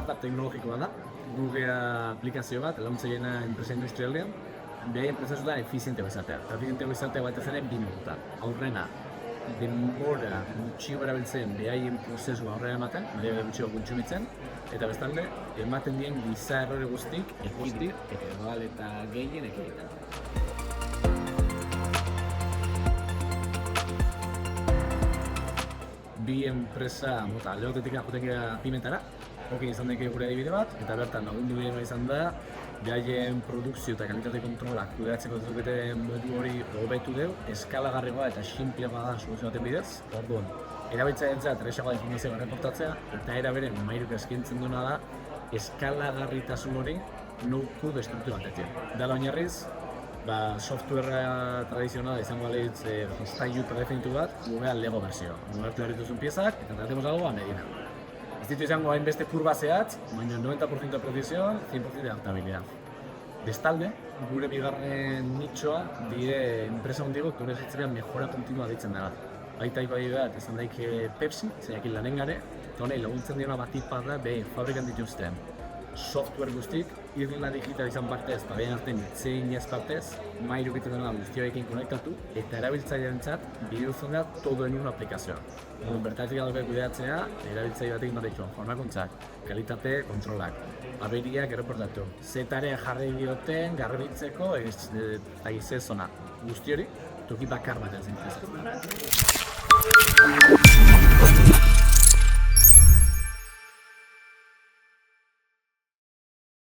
startup teknologikoa da, Google aplikazio bat, launtzaileena enpresa industrialean, behai enpresazutan efiziente bezatea. Eta efiziente bezatea bat ezaren 2 minuta. Aurrena, denbora gutxi berabiltzen behaien prozesu aurrera ematen, bere gutxi kontsumitzen, eta bestalde, ematen dien giza errore guztik, ekidit, eta gehien ekiditen. Bi enpresa mota alde batetik joaten gara Pimentara, hori izan daike gure adibide bat, eta bertan lagundu dira izan da, behaien produkzio eta kalitate kontrolak kudeatzeko duten modu hori hobetu deu, eskalagarrigoa eta sinpleagoa da soluzio baten bidez. Orduan, erabiltzaileentzat errazagoa da informazioa erreportatzea, eta era beren mailuk eskaintzen duena da eskalagarritasun hori no-code estruktura batetik. Dela oinarriz, softwarea tradizionala izango alitz jostailu predefinitu bat, Google Lego versioa. Mugartu harrituzun piezak, eta tratemos algo a medida. Ez ditu izango hainbeste kurba zehatz, baina 90% de precisión, 100% de adaptabilidad. Bestalde, gure bigarren nitxoa dire enpresa hondigo konesetzean mejora kontinua ditzen dara. Baita ibai bat, izan daike Pepsi, zeiakin lanen gare, eta honei laguntzen diona batipat da fabrikan dituzten software guztik, irrila digital izan partez, eta behin artean itzein ez partez, mairu egiten dena guztioekin konektatu, eta erabiltzailearentzat bideuzen da todo en una aplikazioa. Bertatik adoke kudeatzea, erabiltzaile batekin batitxuan formakuntzak, kalitate kontrolak, aberiak erreportatu, zetarea jarri dioten, garbitzeko, eta izezona. Guzti hori, toki bakar baten zintzen.